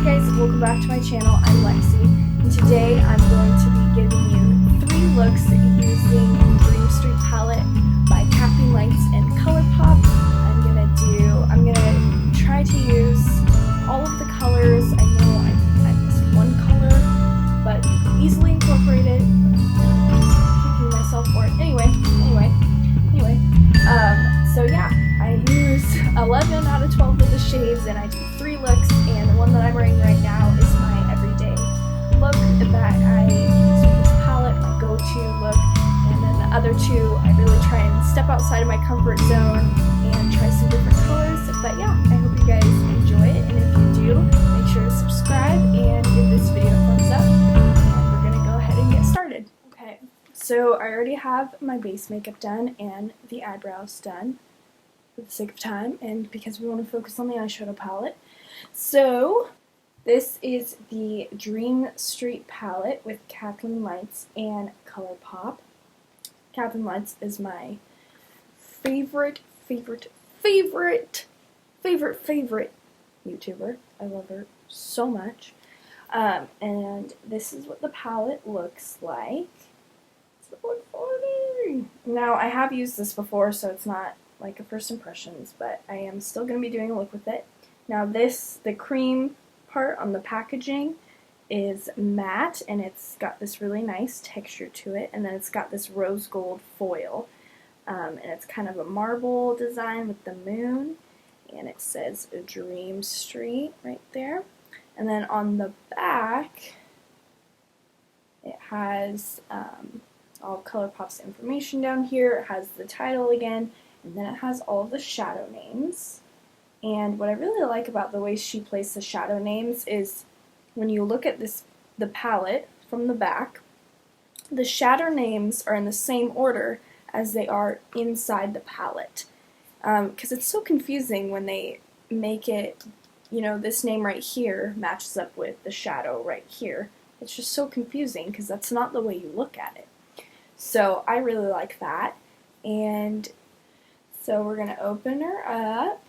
guys, welcome back to my channel. I'm Lexi, and today I'm going to be giving you 3 looks using dreamst.palette by Kathleen Lights and ColourPop. I'm gonna try to use all of the colors. I know I missed one color, but you can easily incorporate it. I'm kicking myself for it. Anyway. So yeah, I used 11 out of 12 of the shades, and I did 3 looks, and the one that I'm wearing right now is my everyday look that I use with this palette, my go-to look, and then the other 2, I really try and step outside of my comfort zone and try some different colors. But yeah, I hope you guys enjoy it, and if you do, make sure to subscribe and give this video a thumbs up, and we're gonna go ahead and get started. Okay, so I already have my base makeup done and the eyebrows done for the sake of time, and because we want to focus on the eyeshadow palette. So this is the Dream Street palette with Kathleen Lights and ColourPop. Kathleen Lights is my favorite YouTuber. I love her so much. And this is what the palette looks like. It's so funny. Now, I have used this before, so it's not like a first impressions, but I am still going to be doing a look with it. Now the cream part on the packaging is matte, and it's got this really nice texture to it, and then it's got this rose gold foil, and it's kind of a marble design with the moon, and it says Dream Street right there. And then on the back it has all ColourPop's information down here. It has the title again, and then it has all of the shadow names. And what I really like about the way she placed the shadow names is when you look at the palette from the back, the shadow names are in the same order as they are inside the palette. Because it's so confusing when they make it, you know, this name right here matches up with the shadow right here. It's just so confusing because that's not the way you look at it. So I really like that. And so we're going to open her up.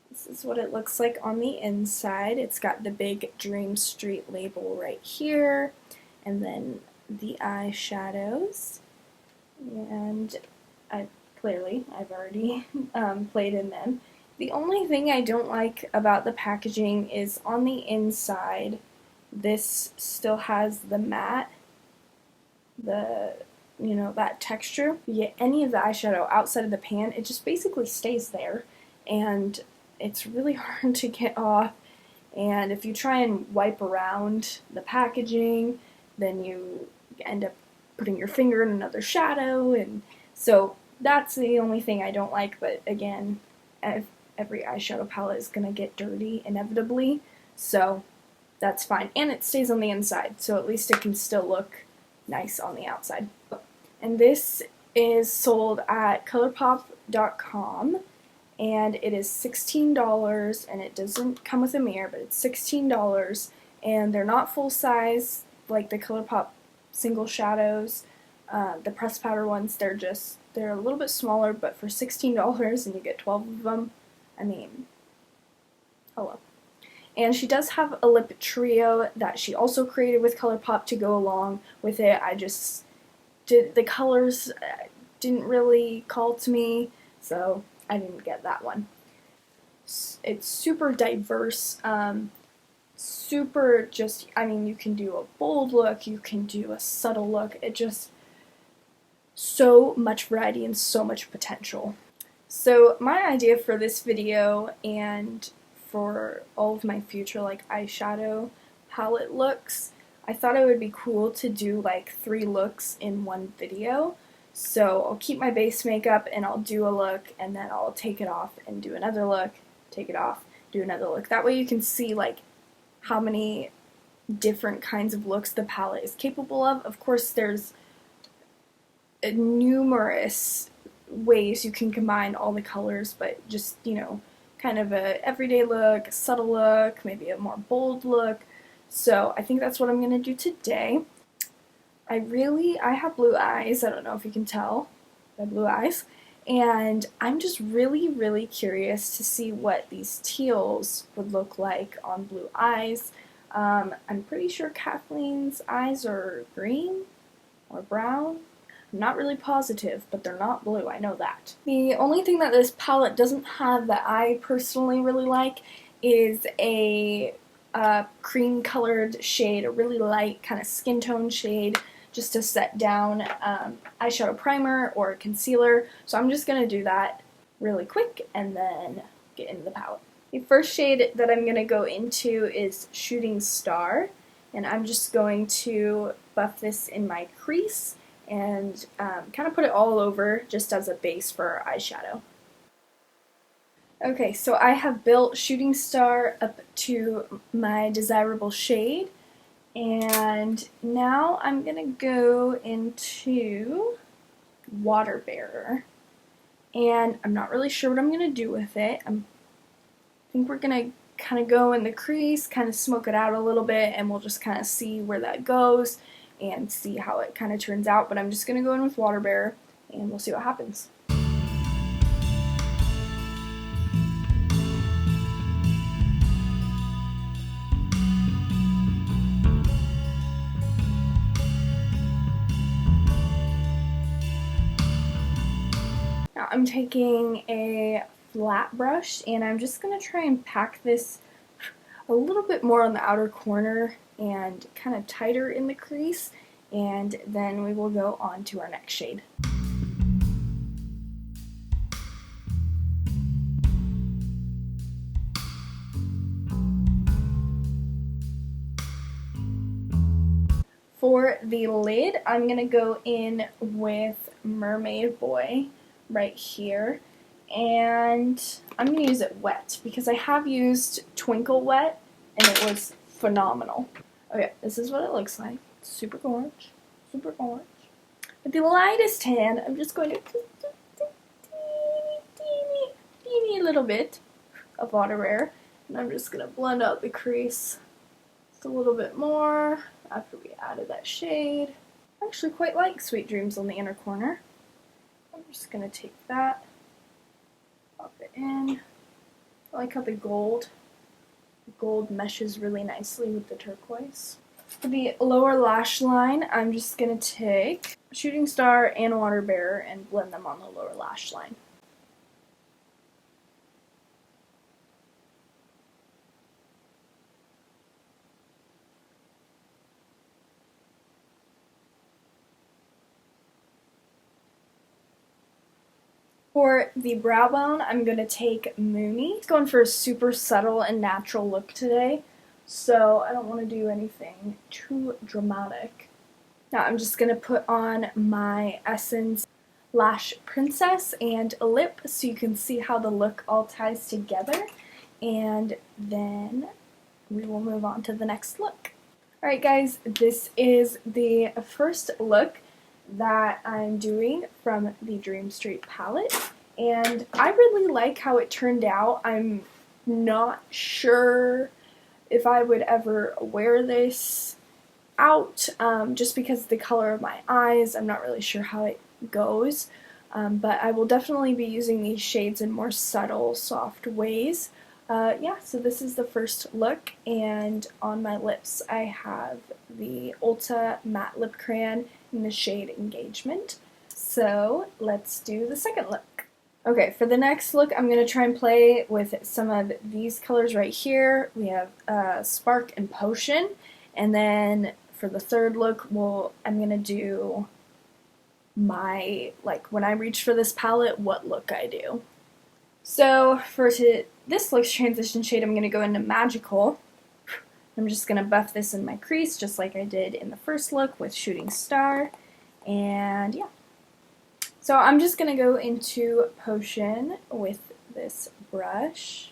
This is what it looks like on the inside. It's got the big Dream Street label right here, and then the eyeshadows. And I've already played in them. The only thing I don't like about the packaging is on the inside, this still has the matte, that texture. You get any of the eyeshadow outside of the pan, it just basically stays there, and it's really hard to get off. And if you try and wipe around the packaging, then you end up putting your finger in another shadow, and so that's the only thing I don't like. But again, every eyeshadow palette is going to get dirty inevitably, so that's fine. And it stays on the inside, so at least it can still look nice on the outside. And this is sold at ColourPop.com, and it is $16, and it doesn't come with a mirror, but it's $16, and they're not full size like the ColourPop single shadows. The pressed powder ones, they're a little bit smaller, but for $16 and you get 12 of them, I mean, hello. And she does have a lip trio that she also created with ColourPop to go along with it. The colors didn't really call to me, so I didn't get that one. It's super diverse, you can do a bold look, you can do a subtle look. It just, so much variety and so much potential. So my idea for this video and for all of my future eyeshadow palette looks, I thought it would be cool to do 3 looks in one video. So I'll keep my base makeup and I'll do a look, and then I'll take it off and do another look, take it off, do another look. That way you can see how many different kinds of looks the palette is capable of. Of course, there's numerous ways you can combine all the colors, but just, kind of a everyday look, a subtle look, maybe a more bold look. So I think that's what I'm going to do today. I have blue eyes. I don't know if you can tell. I have blue eyes. And I'm just really curious to see what these teals would look like on blue eyes. I'm pretty sure Kathleen's eyes are green or brown. I'm not really positive, but they're not blue, I know that. The only thing that this palette doesn't have that I personally really like is a cream colored shade, a really light kind of skin tone shade, just to set down eyeshadow primer or concealer. So I'm just going to do that really quick and then get into the palette. The first shade that I'm going to go into is Shooting Star, and I'm just going to buff this in my crease and kind of put it all over just as a base for our eyeshadow. Okay, so I have built Shooting Star up to my desirable shade, and now I'm going to go into Water Bearer, and I'm not really sure what I'm going to do with it. I think we're going to kind of go in the crease, kind of smoke it out a little bit, and we'll just kind of see where that goes and see how it kind of turns out. But I'm just going to go in with Water Bearer, and we'll see what happens. Now I'm taking a flat brush, and I'm just going to try and pack this a little bit more on the outer corner and kind of tighter in the crease, and then we will go on to our next shade. For the lid, I'm going to go in with Mermaid Boy right here, and I'm going to use it wet because I have used Twinkle Wet and it was phenomenal. Okay, this is what it looks like. Super gorge, super gorge. With the lightest hand, I'm just going to teeny little bit of Water Bearer, and I'm just going to blend out the crease just a little bit more after we added that shade. I actually quite like Sweet Dreams on the inner corner. I'm just going to take that, pop it in. I like how the gold meshes really nicely with the turquoise. For the lower lash line, I'm just going to take Shooting Star and Water Bearer and blend them on the lower lash line. For the brow bone, I'm going to take Moony. It's going for a super subtle and natural look today, so I don't want to do anything too dramatic. Now I'm just going to put on my Essence Lash Princess and a lip so you can see how the look all ties together, and then we will move on to the next look. Alright guys, this is the first look that I'm doing from the Dream Street palette, and I really like how it turned out. I'm not sure if I would ever wear this out, just because of the color of my eyes. I'm not really sure how it goes, but I will definitely be using these shades in more subtle, soft ways. Yeah, so this is the first look, and on my lips I have the Ulta Matte Lip Crayon in the shade Engagement. So let's do the second look. Okay, for the next look I'm going to try and play with some of these colors right here. We have Spark and Potion, and then for the third look I'm going to do my, like, when I reach for this palette, what look I do. So for this look's transition shade, I'm going to go into Magical. I'm just going to buff this in my crease just like I did in the first look with Shooting Star. And yeah. So I'm just going to go into Potion with this brush.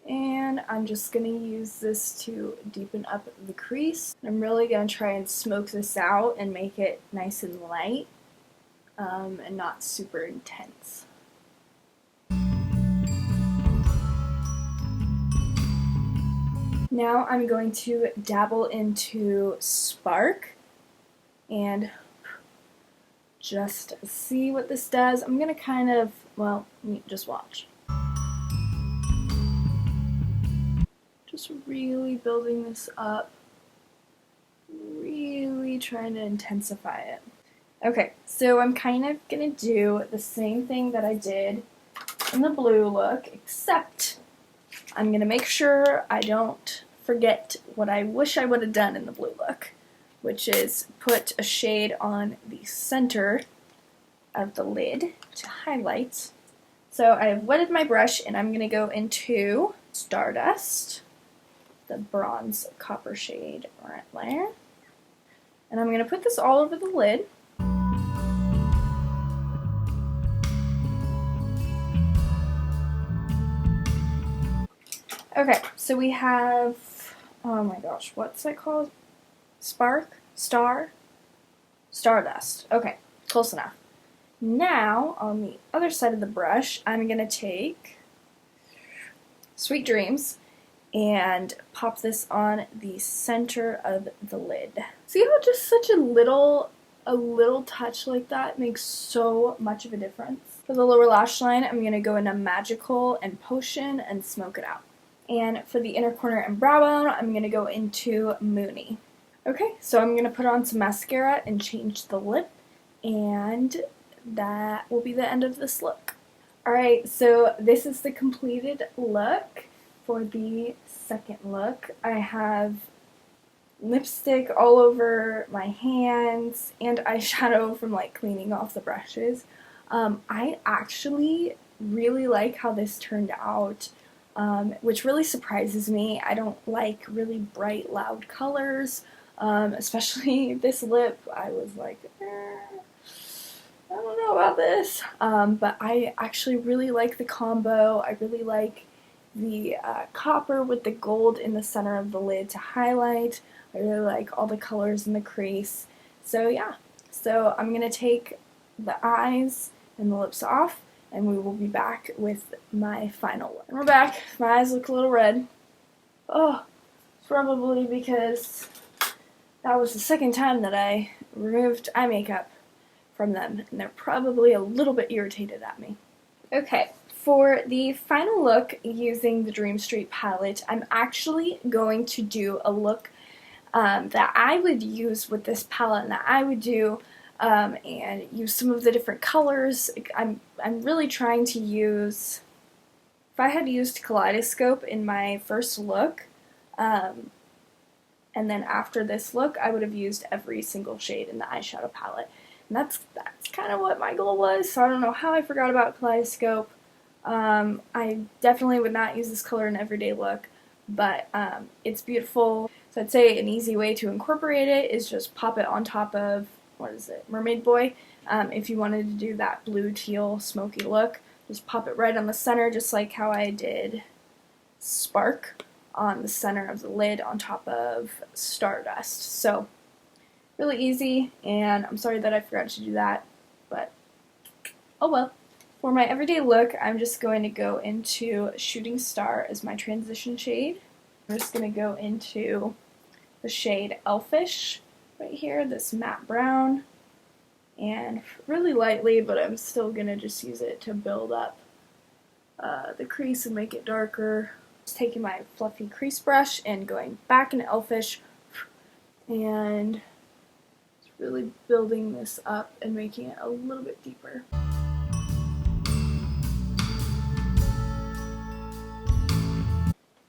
And I'm just going to use this to deepen up the crease. I'm really going to try and smoke this out and make it nice and light, and not super intense. Now I'm going to dabble into Spark and just see what this does. I'm gonna kind of, well, just watch. Just really building this up, really trying to intensify it. Okay, so I'm kind of gonna do the same thing that I did in the blue look, except I'm gonna make sure I don't forget what I wish I would have done in the blue look, which is put a shade on the center of the lid to highlight. So I've wetted my brush and I'm gonna go into Stardust, the bronze copper shade right there. And I'm gonna put this all over the lid. Okay, so we have, oh my gosh, what's that called? Stardust. Okay, close enough. Now, on the other side of the brush, I'm going to take Sweet Dreams and pop this on the center of the lid. See how just such a little touch like that makes so much of a difference? For the lower lash line, I'm going to go into Magical and Potion and smoke it out. And for the inner corner and brow bone, I'm going to go into Moony. Okay, so I'm going to put on some mascara and change the lip, and that will be the end of this look. Alright, so this is the completed look. For the second look, I have lipstick all over my hands and eyeshadow from like cleaning off the brushes. I actually really like how this turned out. Which really surprises me. I don't like really bright, loud colors, especially this lip. I was like, I don't know about this, but I actually really like the combo. I really like the copper with the gold in the center of the lid to highlight. I really like all the colors in the crease. So yeah, so I'm going to take the eyes and the lips off, and we will be back with my final look. And we're back. My eyes look a little red. Oh, probably because that was the second time that I removed eye makeup from them, and they're probably a little bit irritated at me. Okay, for the final look using the Dreamst palette, I'm actually going to do a look that I would use with this palette and that I would do and use some of the different colors. I'm really trying to use, if I had used Kaleidoscope in my first look, and then after this look, I would have used every single shade in the eyeshadow palette. And that's kind of what my goal was, so I don't know how I forgot about Kaleidoscope. I definitely would not use this color in everyday look, but it's beautiful. So I'd say an easy way to incorporate it is just pop it on top of, what is it, Mermaid Boy. If you wanted to do that blue teal smoky look, just pop it right on the center, just like how I did Spark on the center of the lid on top of Stardust. So really easy, and I'm sorry that I forgot to do that, but oh well. For my everyday look, I'm just going to go into Shooting Star as my transition shade. I'm just going to go into the shade Elfish right here, this matte brown, and really lightly, but I'm still going to just use it to build up the crease and make it darker. Just taking my fluffy crease brush and going back into Elfish and just really building this up and making it a little bit deeper.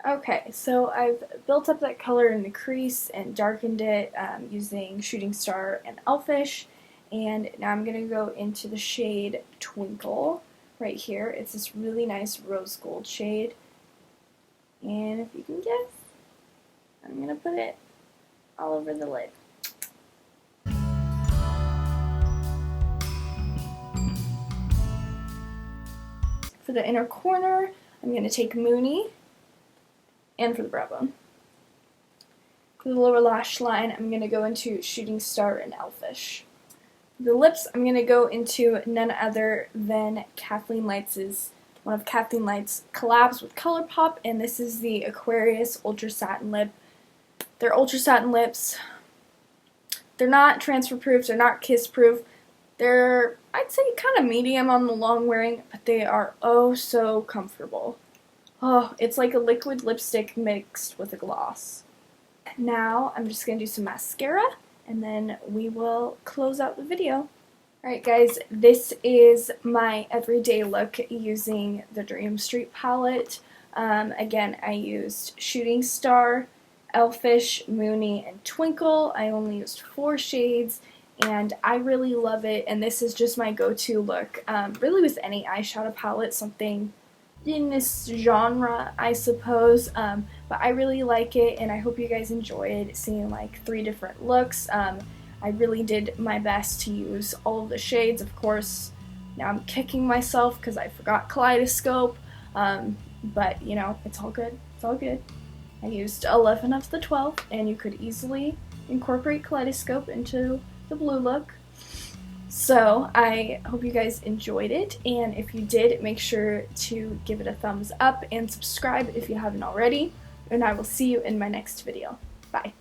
Okay, so I've built up that color in the crease and darkened it using Shooting Star and Elfish, and now I'm going to go into the shade Twinkle right here. It's this really nice rose gold shade, and if you can guess, I'm going to put it all over the lid. For the inner corner, I'm going to take Moony, and for the brow bone. For the lower lash line, I'm going to go into Shooting Star and Elfish. For the lips, I'm going to go into none other than Kathleen Lights' one of Kathleen Lights' collabs with ColourPop, and this is the Aquarius Ultra Satin Lip. They're ultra satin lips. They're not transfer proof, they're not kiss proof, They're, I'd say, kind of medium on the long wearing, but they are oh so comfortable. Oh, it's like a liquid lipstick mixed with a gloss. Now I'm just going to do some mascara and then we will close out the video. Alright guys, this is my everyday look using the Dreamst palette. Again, I used Shooting Star, Elfish, Moony, and Twinkle. I only used 4 shades and I really love it, and this is just my go-to look. Really with any eyeshadow palette, something in this genre, I suppose, but I really like it and I hope you guys enjoyed seeing like 3 different looks. I really did my best to use all of the shades. Of course, now I'm kicking myself because I forgot Kaleidoscope, but you know, it's all good. It's all good. I used 11 of the 12, and you could easily incorporate Kaleidoscope into the blue look. So I hope you guys enjoyed it, and if you did, make sure to give it a thumbs up and subscribe if you haven't already, and I will see you in my next video. Bye.